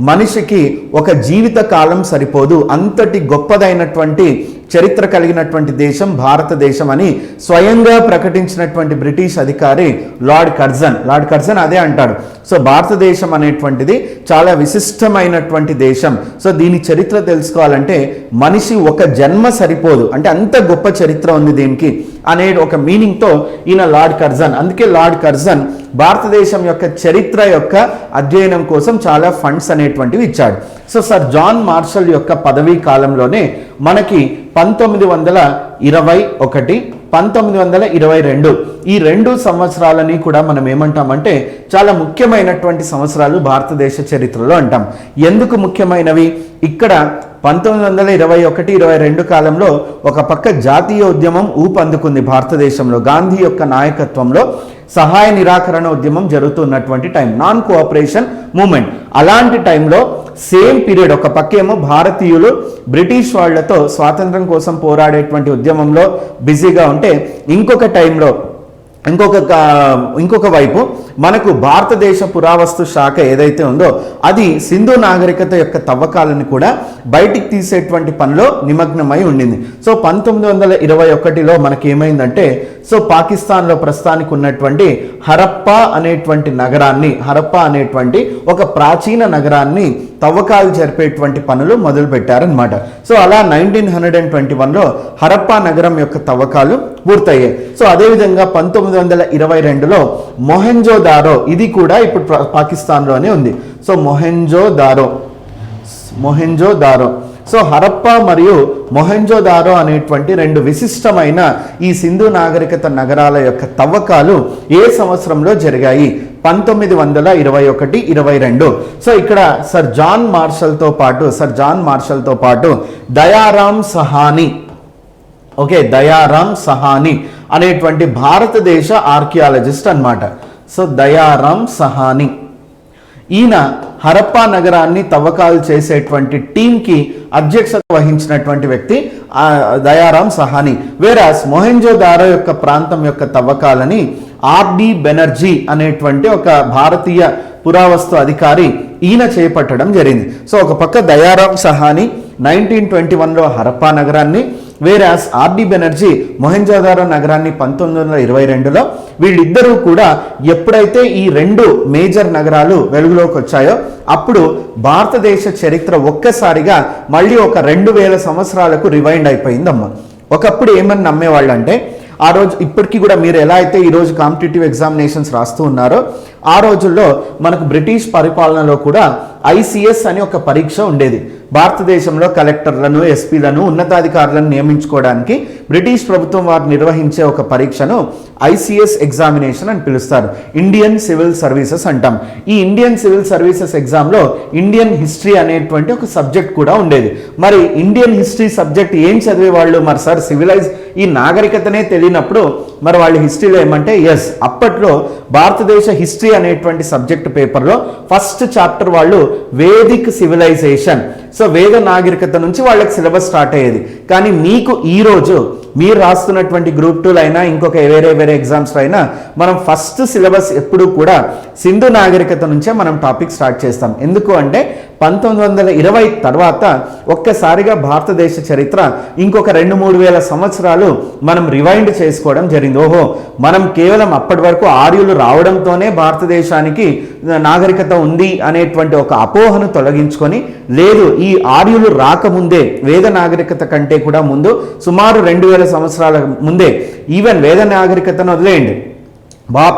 మనిషికి ఒక జీవిత కాలం సరిపోదు, అంతటి గొప్పదైనటువంటి చరిత్ర కలిగినటువంటి దేశం భారతదేశం అని స్వయంగా ప్రకటించినటువంటి బ్రిటిష్ అధికారి లార్డ్ కర్జన్ అదే అంటాడు. సో భారతదేశం అనేటువంటిది చాలా విశిష్టమైనటువంటి దేశం. సో దీని చరిత్ర తెలుసుకోవాలంటే మనిషి ఒక జన్మ సరిపోదు, అంటే అంత గొప్ప చరిత్ర ఉంది దీనికి అనే ఒక మీనింగ్తో ఈయన లార్డ్ కర్జన్. అందుకే లార్డ్ కర్జన్ భారతదేశం యొక్క చరిత్ర యొక్క అధ్యయనం కోసం చాలా ఫండ్స్ అనేటువంటివి ఇచ్చాడు. సో సర్ జాన్ మార్షల్ యొక్క పదవీ కాలంలోనే మనకి 1921, 1922 ఈ 2 సంవత్సరాలని కూడా మనం ఏమంటామంటే చాలా ముఖ్యమైనటువంటి సంవత్సరాలు భారతదేశ చరిత్రలో అంటాం. ఎందుకు ముఖ్యమైనవి? ఇక్కడ 1921-22 కాలంలో ఒక పక్క జాతీయ ఉద్యమం ఊపందుకుంది భారతదేశంలో. గాంధీ యొక్క నాయకత్వంలో సహాయ నిరాకరణ ఉద్యమం జరుగుతున్నటువంటి టైం, నాన్ కోఆపరేషన్ మూమెంట్. అలాంటి టైంలో సేమ్ పీరియడ్ ఒక పక్కేమో భారతీయులు బ్రిటిష్ వాళ్లతో స్వాతంత్రం కోసం పోరాడేటువంటి ఉద్యమంలో బిజీగా ఉంటే ఇంకొక టైంలో ఇంకొక వైపు మనకు భారతదేశ పురావస్తు శాఖ ఏదైతే ఉందో అది సింధు నాగరికత యొక్క తవ్వకాలను కూడా బయటికి తీసేటువంటి పనిలో నిమగ్నమై ఉండింది. సో 1921లో మనకి ఏమైందంటే సో పాకిస్తాన్లో ప్రస్తుతానికి ఉన్నటువంటి హరప్పా అనేటువంటి నగరాన్ని, హరప్పా అనేటువంటి ఒక ప్రాచీన నగరాన్ని తవ్వకాలు జరిపేటువంటి పనులు మొదలు పెట్టారనమాట. సో అలా 1921లో హరప్పా నగరం యొక్క తవ్వకాలు పూర్తయ్యాయి. సో అదేవిధంగా 1922లో మొహెంజోదారో, ఇది కూడా ఇప్పుడు పాకిస్తాన్లోనే ఉంది. సో మొహెంజోదారో సో హరప్పా మరియు మొహెంజోదారో అనేటువంటి 2 విశిష్టమైన ఈ సింధు నాగరికత నగరాల యొక్క తవ్వకాలు ఏ సంవత్సరంలో జరిగాయి? 1921-22. సో ఇక్కడ సర్ జాన్ మార్షల్తో పాటు దయారాం సహాని అనేటువంటి భారతదేశ ఆర్కియాలజిస్ట్ అన్నమాట. సో దయారాం సహాని ఈయన హరప్పా నగరాన్ని తవ్వకాలు చేసేటువంటి టీంకి అధ్యక్షత వహించినటువంటి వ్యక్తి దయారాం సహాని. వేరాస్ మొహెంజోదారో యొక్క ప్రాంతం యొక్క తవ్వకాలని ఆర్డి బెనర్జీ అనేటువంటి ఒక భారతీయ పురావస్తు అధికారి ఈయన చేపట్టడం జరిగింది. సో ఒక పక్క దయారాం సహాని 1921లో హరప్పా నగరాన్ని, వేరాస్ ఆర్డి బెనర్జీ మొహెంజోదారో నగరాన్ని 1922లో. వీళ్ళిద్దరూ కూడా ఎప్పుడైతే ఈ 2 మేజర్ నగరాలు వెలుగులోకి వచ్చాయో అప్పుడు భారతదేశ చరిత్ర ఒక్కసారిగా మళ్ళీ ఒక 2000 సంవత్సరాలకు రివైండ్ అయిపోయిందమ్మ. ఒకప్పుడు ఏమని నమ్మేవాళ్ళు అంటే ఆ రోజు ఇప్పటికీ కూడా మీరు ఎలా అయితే ఈరోజు కాంపిటేటివ్ ఎగ్జామినేషన్స్ రాస్తూ ఉన్నారో ఆ రోజుల్లో మనకు బ్రిటిష్ పరిపాలనలో కూడా ఐసిఎస్ అని ఒక పరీక్ష ఉండేది. భారతదేశంలో కలెక్టర్లను, ఎస్పీలను, ఉన్నతాధికారులను నియమించుకోవడానికి బ్రిటిష్ ప్రభుత్వం వారు నిర్వహించే ఒక పరీక్షను ఐసిఎస్ ఎగ్జామినేషన్ అని పిలుస్తారు. ఇండియన్ సివిల్ సర్వీసెస్ అంటాం. ఈ ఇండియన్ సివిల్ సర్వీసెస్ ఎగ్జామ్లో ఇండియన్ హిస్టరీ అనేటువంటి ఒక సబ్జెక్ట్ కూడా ఉండేది. మరి ఇండియన్ హిస్టరీ సబ్జెక్ట్ ఏం చదివేవాళ్ళు? మరి సార్ ఈ నాగరికతనే తెలియనప్పుడు మరి వాళ్ళు హిస్టరీలో ఏమంటే అప్పట్లో భారతదేశ హిస్టరీ అనేటువంటి సబ్జెక్ట్ పేపర్లో ఫస్ట్ చాప్టర్ వాళ్ళు వేదిక్ సివిలైజేషన్, సో వేద నాగరికత నుంచి వాళ్ళకి సిలబస్ స్టార్ట్ అయ్యేది. కానీ మీకు ఈరోజు మీరు రాస్తున్నటువంటి గ్రూప్ 2 అయినా ఇంకొక వేరే ఎగ్జామ్స్లో అయినా మనం ఫస్ట్ సిలబస్ ఎప్పుడు కూడా సింధు నాగరికత నుంచే మనం టాపిక్ స్టార్ట్ చేస్తాం. ఎందుకు అంటే 1920 తర్వాత ఒక్కసారిగా భారతదేశ చరిత్ర ఇంకొక 2-3 వేల సంవత్సరాలు మనం రివైండ్ చేసుకోవడం జరిగింది. ఓహో, మనం కేవలం అప్పటి వరకు ఆర్యులు రావడంతోనే భారతదేశానికి నాగరికత ఉంది అనేటువంటి ఒక అపోహను తొలగించుకొని, లేదు, ఈ ఆర్యులు రాకముందే వేద నాగరికత కంటే కూడా ముందు సుమారు 2000 సంవత్సరాల ముందే, ఈవెన్ వేద నాగరికతను వదిలేయండి,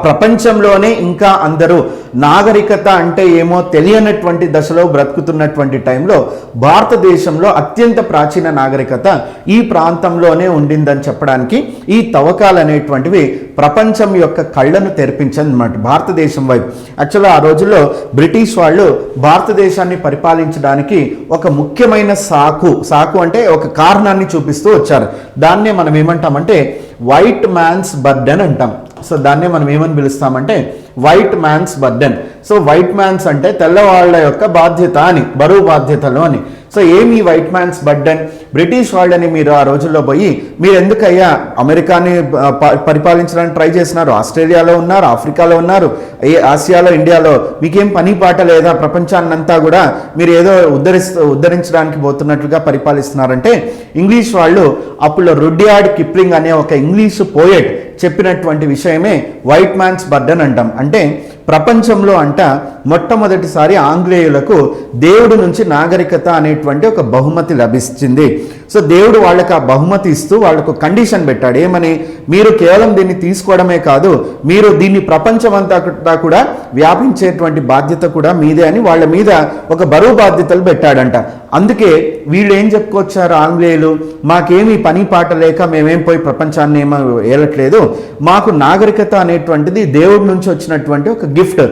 ప్రపంచంలోనే ఇంకా అందరూ నాగరికత అంటే ఏమో తెలియనటువంటి దశలో బ్రతుకుతున్నటువంటి టైంలో భారతదేశంలో అత్యంత ప్రాచీన నాగరికత ఈ ప్రాంతంలోనే ఉండిందని చెప్పడానికి ఈ తవ్వకాలు అనేటువంటివి ప్రపంచం యొక్క కళ్ళను తెరిపించనమాట భారతదేశం వైపు. యాక్చువల్గా ఆ రోజుల్లో బ్రిటిష్ వాళ్ళు భారతదేశాన్ని పరిపాలించడానికి ఒక ముఖ్యమైన సాకు అంటే ఒక కారణాన్ని చూపిస్తూ వచ్చారు. దాన్నే మనం ఏమంటామంటే వైట్ మ్యాన్స్ బర్డెన్ అంటాం. సో దాన్నే మనం ఏమని పిలుస్తామంటే white man's burden. So white man's అంటే తెల్లవాళ్ళ యొక్క బాధ్యత అని, బరువు బాధ్యతలు అని. సో ఏమి వైట్ మ్యాన్స్ బర్డెన్? బ్రిటిష్ వాళ్ళని మీరు ఆ రోజుల్లో పోయి మీరు ఎందుకయ్యా అమెరికాని పరిపాలించడానికి ట్రై చేసినారు, ఆస్ట్రేలియాలో ఉన్నారు, ఆఫ్రికాలో ఉన్నారు, ఆసియాలో, ఇండియాలో మీకేం పని పాట లేదా, ప్రపంచాన్నంతా కూడా మీరు ఏదో ఉద్ధరించడానికి పోతున్నట్లుగా పరిపాలిస్తున్నారంటే ఇంగ్లీష్ వాళ్ళు అప్పుడు రుడ్యార్డ్ కిప్లింగ్ అనే ఒక ఇంగ్లీష్ పోయెట్ చెప్పినటువంటి విషయమే వైట్ మ్యాన్స్ బర్డెన్ అంటాం. అంటే ప్రపంచంలో మొట్టమొదటిసారి ఆంగ్లేయులకు దేవుడి నుంచి నాగరికత అనేటువంటి ఒక బహుమతి లభించింది. సో దేవుడు వాళ్ళకి ఆ బహుమతి ఇస్తూ వాళ్ళకు కండిషన్ పెట్టాడు. ఏమని? మీరు కేవలం దీన్ని తీసుకోవడమే కాదు, మీరు దీన్ని ప్రపంచమంతా కూడా వ్యాపించేటువంటి బాధ్యత కూడా మీదే అని వాళ్ళ మీద ఒక బరువు బాధ్యతలు పెట్టాడంట. అందుకే వీళ్ళు ఏం చెప్పుకొచ్చారు ఆంగ్లేయులు, మాకేమీ పని పాట లేక మేమేం పోయి ప్రపంచాన్ని ఏమో ఏలట్లేదు, మాకు నాగరికత అనేటువంటిది దేవుడి నుంచి వచ్చినటువంటి ఒక గిఫ్ట్.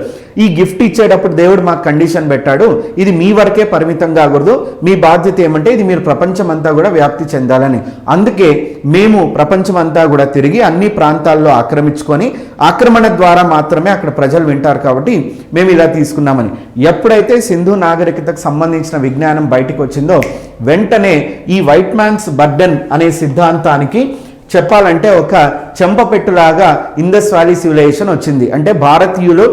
ఈ గిఫ్ట్ ఇచ్చేటప్పుడు దేవుడు మాకు కండిషన్ పెట్టాడు, ఇది మీ వరకే పరిమితం కాకూడదు, మీ బాధ్యత ఏమంటే ఇది మీరు ప్రపంచం అంతా కూడా వ్యాప్తి చెందాలని. అందుకే మేము ప్రపంచం అంతా కూడా తిరిగి అన్ని ప్రాంతాల్లో ఆక్రమించుకొని ఆక్రమణ ద్వారా మాత్రమే అక్కడ ప్రజలు వింటారు కాబట్టి మేము ఇలా తీసుకున్నామని. ఎప్పుడైతే సింధు నాగరికతకు సంబంధించిన విజ్ఞానం బయటికి వచ్చిందో వెంటనే ఈ వైట్ మ్యాన్స్ బర్డెన్ అనే సిద్ధాంతానికి చెప్పాలంటే ఒక చెంపపెట్టులాగా ఇండస్ వ్యాలీ సివిలైజేషన్ వచ్చింది. అంటే భారతీయులు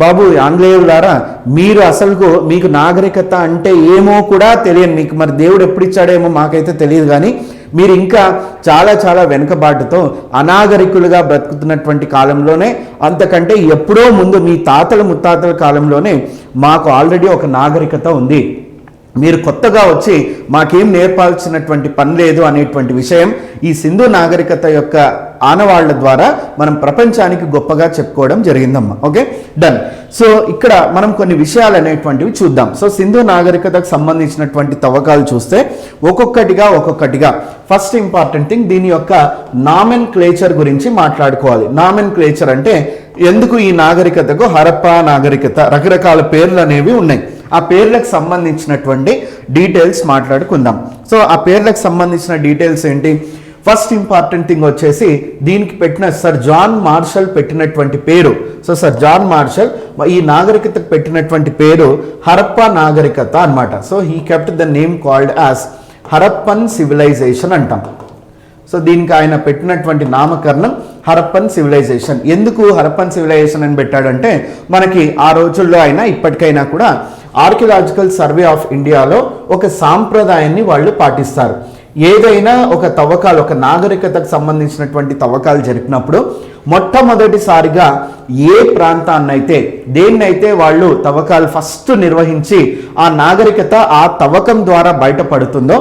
బాబు ఆంగ్లేయులారా, మీరు అసలుకు మీకు నాగరికత అంటే ఏమో కూడా తెలియదు, మీకు మరి దేవుడు ఎప్పుడు ఇచ్చాడేమో మాకైతే తెలియదు, కానీ మీరు ఇంకా చాలా చాలా వెనుకబాటుతో అనాగరికులుగా బ్రతుకుతున్నటువంటి కాలంలోనే, అంతకంటే ఎప్పుడో ముందు మీ తాతల ముత్తాతల కాలంలోనే మాకు ఆల్రెడీ ఒక నాగరికత ఉంది, మీరు కొత్తగా వచ్చి మాకేం నేర్పాల్సినటువంటి పని లేదు అనేటువంటి విషయం ఈ సింధు నాగరికత యొక్క ఆనవాళ్ల ద్వారా మనం ప్రపంచానికి గొప్పగా చెప్పుకోవడం జరిగిందమ్మా. Okay, done. సో ఇక్కడ మనం కొన్ని విషయాలు అనేటువంటివి చూద్దాం. సో సింధు నాగరికతకు సంబంధించినటువంటి తవ్వకాలు చూస్తే ఒక్కొక్కటిగా ఫస్ట్ ఇంపార్టెంట్ థింగ్ దీని యొక్క నామెన్ క్లేచర్ గురించి మాట్లాడుకోవాలి. నామెన్ క్లేచర్ అంటే ఎందుకు ఈ నాగరికతకు హరప్పా నాగరికత రకరకాల పేర్లు అనేవి ఉన్నాయి. ఆ పేర్లకు సంబంధించినటువంటి డీటెయిల్స్ మాట్లాడుకుందాం. సో ఆ పేర్లకు సంబంధించిన డీటెయిల్స్ ఏంటి? ఫస్ట్ ఇంపార్టెంట్ థింగ్ వచ్చేసి దీనికి పెట్టిన సర్ జాన్ మార్షల్ పెట్టినటువంటి పేరు. సో సర్ జాన్ మార్షల్ ఈ నాగరికతకు పెట్టినటువంటి పేరు హరప్పా నాగరికత అన్నమాట. So he kept the name called as Harappan civilisation అంటాం. సో దీనికి ఆయన పెట్టినటువంటి నామకరణం హరప్పన్ సివిలైజేషన్. ఎందుకు హరప్పన్ సివిలైజేషన్ అని పెట్టాడంటే మనకి ఆ రోజుల్లో అయినా ఇప్పటికైనా కూడా ఆర్కియలాజికల్ సర్వే ఆఫ్ ఇండియాలో ఒక సాంప్రదాయాన్ని వాళ్ళు పాటిస్తారు. ఏదైనా ఒక తవ్వకాలు, ఒక నాగరికతకు సంబంధించినటువంటి తవ్వకాలు జరిపినప్పుడు మొట్టమొదటిసారిగా ఏ ప్రాంతాన్నైతే దేన్నైతే వాళ్ళు తవ్వకాలు ఫస్ట్ నిర్వహించి ఆ నాగరికత ఆ తవ్వకం ద్వారా బయటపడుతుందో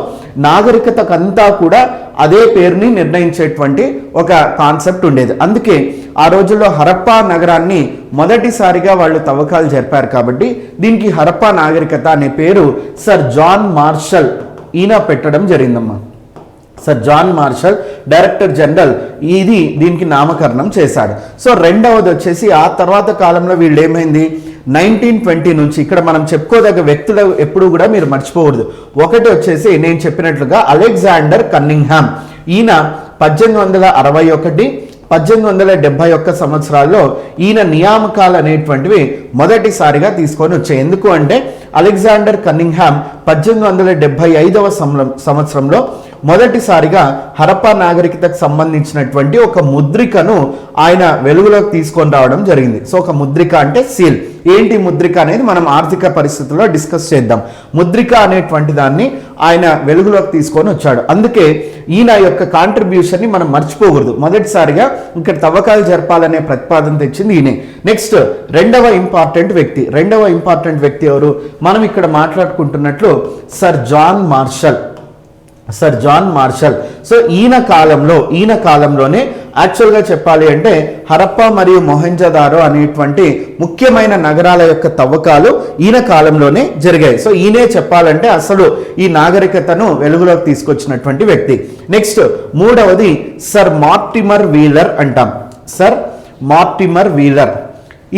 నాగరికతకంతా కూడా అదే పేరుని నిర్ణయించేటువంటి ఒక కాన్సెప్ట్ ఉండేది. అందుకే ఆ రోజుల్లో హరప్పా నగరాన్ని మొదటిసారిగా వాళ్ళు తవ్వకాలు జరిపారు కాబట్టి దీనికి హరప్పా నాగరికత అనే పేరు సర్ జాన్ మార్షల్ ఈయన పెట్టడం జరిగిందమ్మా. Sir John Marshall director general దీనికి నామకరణం చేశాడు. సో రెండవది వచ్చేసి ఆ తర్వాత కాలంలో వీళ్ళు ఏమైంది 1920 నుంచి ఇక్కడ మనం చెప్పుకోదగ్గ వ్యక్తులు ఎప్పుడు కూడా మీరు మర్చిపోకూడదు. ఒకటి వచ్చేసి నేను చెప్పినట్లుగా అలెగ్జాండర్ కన్నింగ్హామ్. ఈయన 1861 1871 సంవత్సరాల్లో ఈయన నియామకాలు అనేటువంటివి మొదటిసారిగా తీసుకొని వచ్చాయి. ఎందుకు అంటే అలెగ్జాండర్ కన్నింగ్హామ్ 1875 సంవత్సరంలో మొదటిసారిగా హరప్పా నాగరికతకు సంబంధించినటువంటి ఒక ముద్రికను ఆయన వెలుగులోకి తీసుకొని రావడం జరిగింది. సో ఒక ముద్రిక అంటే సీల్. ఏంటి ముద్రిక అనేది మనం ఆర్థిక పరిస్థితుల్లో డిస్కస్ చేద్దాం. ముద్రిక అనేటువంటి దాన్ని ఆయన వెలుగులోకి తీసుకొని వచ్చాడు. అందుకే ఈయన యొక్క కాంట్రిబ్యూషన్ని మనం మర్చిపోకూడదు. మొదటిసారిగా ఇక్కడ తవ్వకాలు జరపాలనే ప్రతిపాదన తెచ్చింది ఈయనే. నెక్స్ట్ రెండవ ఇంపార్టెంట్ వ్యక్తి ఎవరు? మనం ఇక్కడ మాట్లాడుకుంటున్నట్లు సర్ జాన్ మార్షల్. సో ఈయన కాలంలోనే యాక్చువల్గా చెప్పాలి అంటే హరప్పా మరియు మొహెంజోదారో అనేటువంటి ముఖ్యమైన నగరాల యొక్క తవ్వకాలు ఈయన కాలంలోనే జరిగాయి. సో ఈయనే చెప్పాలంటే అసలు ఈ నాగరికతను వెలుగులోకి తీసుకొచ్చినటువంటి వ్యక్తి. నెక్స్ట్ మూడవది సర్ మార్టిమర్ వీలర్ అంటాం. Sir Mortimer wheeler.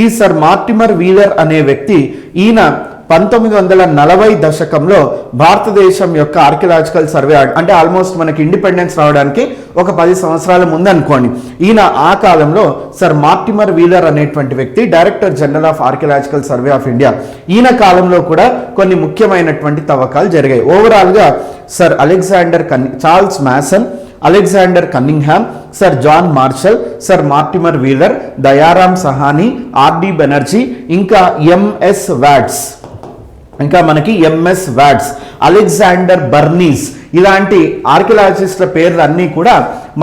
ఈ సర్ మార్టిమర్ వీలర్ అనే వ్యక్తి ఈయన 1940 దశకంలో భారతదేశం యొక్క ఆర్కియలాజికల్ సర్వే, అంటే ఆల్మోస్ట్ మనకి ఇండిపెండెన్స్ రావడానికి ఒక 10 సంవత్సరాల ముందు అనుకోండి, ఈయన ఆ కాలంలో సర్ మార్టిమర్ వీలర్ అనేటువంటి వ్యక్తి director general of archaeological survey of India. ఈయన కాలంలో కూడా కొన్ని ముఖ్యమైనటువంటి తవ్వకాలు జరిగాయి. ఓవరాల్గా sir Alexander Charles Masson, Alexander Cunningham, sir John Marshall, sir Mortimer Wheeler, Dayaram Sahni, R D Banerji, ఇంకా ఎంఎస్ వాట్స్, ఇంకా మనకి ఎంఎస్ వాట్స్, అలెగ్జాండర్ బర్నీస్, ఇలాంటి ఆర్కియలాజిస్టుల పేర్లు అన్నీ కూడా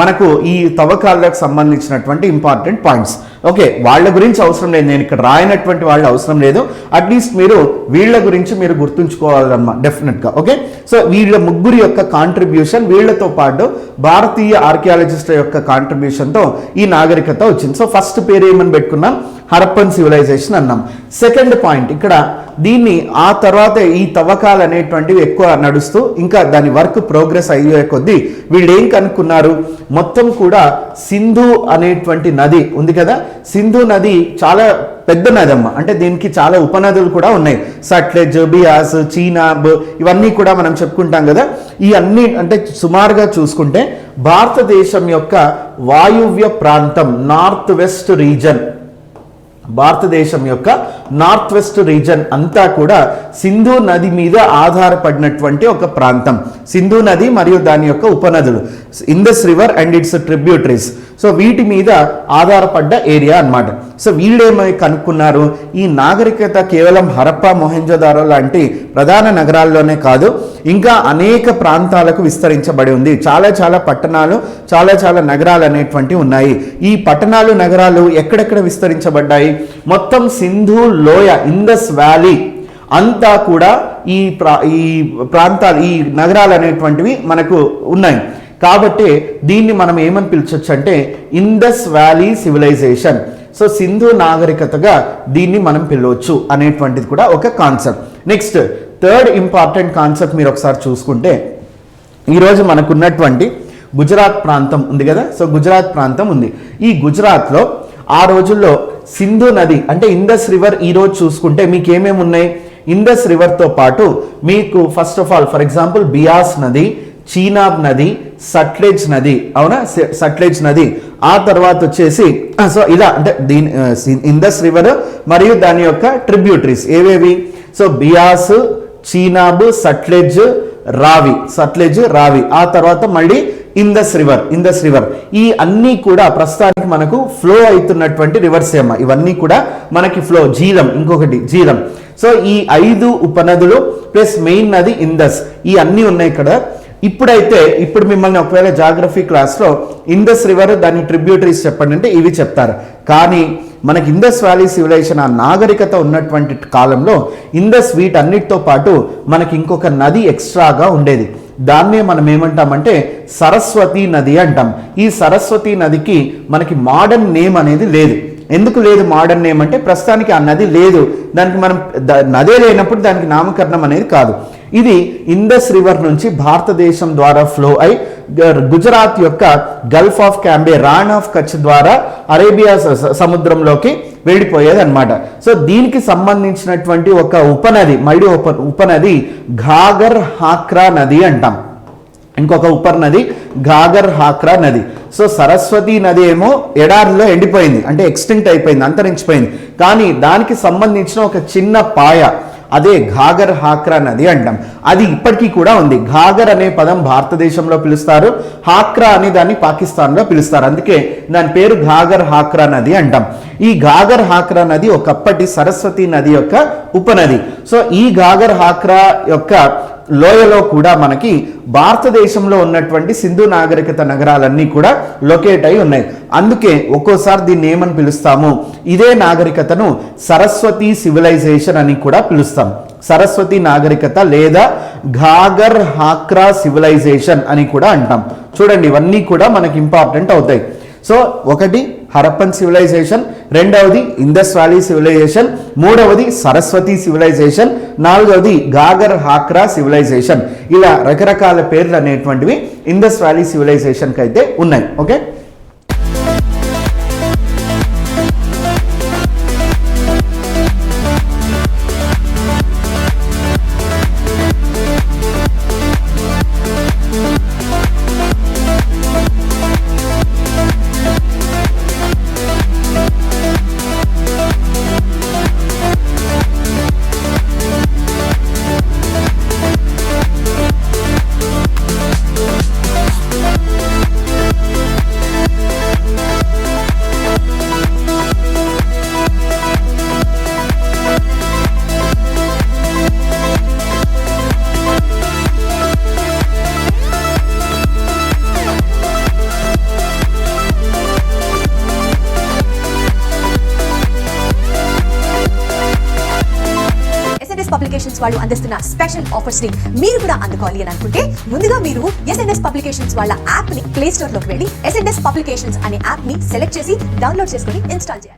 మనకు ఈ తవ్వకాలకు సంబంధించినటువంటి ఇంపార్టెంట్ పాయింట్స్. ఓకే, వాళ్ళ గురించి అవసరం లేదు, నేను ఇక్కడ రాయనటువంటి వాళ్ళు అవసరం లేదు, అట్లీస్ట్ మీరు వీళ్ళ గురించి మీరు గుర్తుంచుకోవాలన్నమాట డెఫినెట్గా. ఓకే, సో వీళ్ళ ముగ్గురు యొక్క కాంట్రిబ్యూషన్, వీళ్ళతో పాటు భారతీయ ఆర్కియాలజిస్టుల యొక్క కాంట్రిబ్యూషన్తో ఈ నాగరికత వచ్చింది. సో ఫస్ట్ పేరు ఏమని పెట్టుకున్నాం, హరప్పన్ సివిలైజేషన్ అన్నాం. సెకండ్ పాయింట్ ఇక్కడ దీన్ని ఆ తర్వాత ఈ తవ్వకాలు అనేటువంటివి ఎక్కువ నడుస్తూ ఇంకా దాని వర్క్ ప్రోగ్రెస్ అయ్యే కొద్దీ వీళ్ళు ఏం కనుక్కున్నారు, మొత్తం కూడా సింధు అనేటువంటి నది ఉంది కదా, సింధు నది చాలా పెద్ద నది అమ్మ, అంటే దీనికి చాలా ఉపనదులు కూడా ఉన్నాయి. సట్లెజ్, బియాస్, చీనాబ్, ఇవన్నీ కూడా మనం చెప్పుకుంటాం కదా. ఈ అన్ని అంటే సుమారుగా చూసుకుంటే భారతదేశం యొక్క వాయువ్య ప్రాంతం, నార్త్ వెస్ట్ రీజన్, భారతదేశం యొక్క నార్త్ వెస్ట్ రీజన్ అంతా కూడా సింధు నది మీద ఆధారపడినటువంటి ఒక ప్రాంతం. సింధు నది మరియు దాని యొక్క ఉపనదులు, Indus river and its tributaries, so వీటి మీద ఆధారపడ్డ ఏరియా అన్నమాట. సో వీళ్ళేమై కనుక్కున్నారు, ఈ నాగరికత కేవలం హరప్పా, మొహెంజోదారో లాంటి ప్రధాన నగరాల్లోనే కాదు, ఇంకా అనేక ప్రాంతాలకు విస్తరించబడి ఉంది. చాలా చాలా పట్టణాలు, చాలా చాలా నగరాలు అనేటువంటివి ఉన్నాయి. ఈ పట్టణాలు, నగరాలు ఎక్కడెక్కడ విస్తరించబడ్డాయి, మొత్తం సింధు లోయ, ఇండస్ వ్యాలీ అంతా కూడా ఈ ప్రాంతాలు, ఈ నగరాలు అనేటువంటివి మనకు ఉన్నాయి. కాబట్టి దీన్ని మనం ఏమని పిలిచొచ్చు అంటే Indus valley civilisation. So Sindhu నాగరికతగా దీన్ని మనం పిలవచ్చు అనేటువంటిది కూడా ఒక concept. Next third important concept మీరు ఒకసారి చూసుకుంటే, ఈరోజు మనకున్నటువంటి గుజరాత్ ప్రాంతం ఉంది కదా, సో గుజరాత్ ప్రాంతం ఉంది. ఈ గుజరాత్లో ఆ రోజుల్లో సింధు నది అంటే ఇండస్ రివర్ ఈరోజు చూసుకుంటే మీకు ఏమేమి ఉన్నాయి, ఇండస్ రివర్తో పాటు మీకు first of all for example Beas నది, చీనాబ్ నది, సట్లెజ్ నది, అవునా, సట్లెజ్ నది, ఆ తర్వాత వచ్చేసి సో ఇలా అంటే దీని ఇండస్ రివర్ మరియు దాని యొక్క ట్రిబ్యూటరీస్ ఏవేవి, సో బియాస్, చీనాబ్, సట్లెజ్, రావి, ఆ తర్వాత మళ్ళీ ఇండస్ రివర్, ఈ అన్నీ కూడా ప్రస్తుతానికి మనకు ఫ్లో అవుతున్నటువంటి రివర్స్ ఏమో, ఇవన్నీ కూడా మనకి ఫ్లో, ఇంకొకటి జీలం. సో ఈ 5 ఉపనదులు ప్లస్ మెయిన్ నది ఇండస్, ఈ అన్నీ ఉన్నాయి ఇక్కడ. ఇప్పుడు మిమ్మల్ని ఒకవేళ జాగ్రఫీ క్లాస్లో ఇండస్ రివర్ దాని ట్రిబ్యూటరీస్ చెప్పండి అంటే ఇవి చెప్తారు. కానీ మనకి ఇండస్ వ్యాలీ సివిలైజేషన్ ఆ నాగరికత ఉన్నటువంటి కాలంలో ఇండస్ వీటన్నిటితో పాటు మనకి ఇంకొక నది ఎక్స్ట్రాగా ఉండేది. దాన్నే మనం ఏమంటామంటే సరస్వతి నది అంటాం. ఈ సరస్వతి నదికి మనకి మోడర్న్ నేమ్ అనేది లేదు. ఎందుకు లేదు మోడర్న్ నేమ్ అంటే ప్రస్తుతానికి ఆ నది లేదు, దానికి మనం నదే లేనప్పుడు దానికి నామకరణం అనేది కాదు. ఇది ఇండస్ రివర్ నుంచి భారతదేశం ద్వారా ఫ్లో అయి గుజరాత్ యొక్క gulf of Cambay, Rann of Kutch ద్వారా అరేబియా సముద్రంలోకి వెళ్ళిపోయేది అనమాట. సో దీనికి సంబంధించినటువంటి ఒక ఉపనది, మళ్ళీ ఉపనది ఘాగర్ హాక్రా నది అంటాం. ఇంకొక ఉపనది ఘాగర్ హాక్రా నది. సో సరస్వతి నది ఏమో ఎడారిలో ఎండిపోయింది, అంటే ఎక్స్టింక్ట్ అయిపోయింది, అంతరించిపోయింది. కానీ దానికి సంబంధించిన ఒక చిన్న పాయ, అదే ఘాగర్ హాక్రా నది అంటాం. అది ఇప్పటికీ కూడా ఉంది. ఘాగర్ అనే పదం భారతదేశంలో పిలుస్తారు, హాక్రా అనే దాన్ని పాకిస్తాన్లో పిలుస్తారు. అందుకే దాని పేరు ఘాగర్ హాక్రా నది అంటాం. ఈ ఘాగర్ హాక్రా నది ఒకప్పటి సరస్వతి నది యొక్క ఉపనది. సో ఈ ఘాగర్ హాక్రా యొక్క లోయలో కూడా మనకి భారతదేశంలో ఉన్నటువంటి సింధు నాగరికత నగరాలన్నీ కూడా లొకేట్ అయి ఉన్నాయి. అందుకే ఒక్కోసారి దీన్ని ఏమని పిలుస్తాము, ఇదే నాగరికతను సరస్వతి సివిలైజేషన్ అని కూడా పిలుస్తాం. సరస్వతి నాగరికత లేదా ఘాగర్ హాక్రా సివిలైజేషన్ అని కూడా అంటాం. చూడండి ఇవన్నీ కూడా మనకి ఇంపార్టెంట్ అవుతాయి. సో ఒకటి హరప్పన్ సివిలైజేషన్, రెండవది ఇండస్ వ్యాలీ సివిలైజేషన్, మూడవది సరస్వతి సివిలైజేషన్, నాలుగవది గాగర్ హాక్రా సివిలైజేషన్. ఇలా రకరకాల పేర్లు అనేటువంటివి ఇండస్ వ్యాలీ సివిలైజేషన్కి అయితే ఉన్నాయి. ఓకే, పబ్లికేషన్స్ వాళ్ళు అందిస్తున్న స్పెషల్ ఆఫర్స్ ని మీరు కూడా అందుకోవాలి అని అనుకుంటే ముందుగా మీరు ఎస్ఎన్ఎస్ పబ్లికేషన్స్ వాళ్ళ యాప్ ని ప్లే స్టోర్ లోకి వెళ్ళి ఎస్ఎన్ఎస్ పబ్లికేషన్స్ అనే యాప్ ని సెలెక్ట్ చేసి డౌన్లోడ్ చేసుకుని ఇన్స్టాల్ చేయాలి.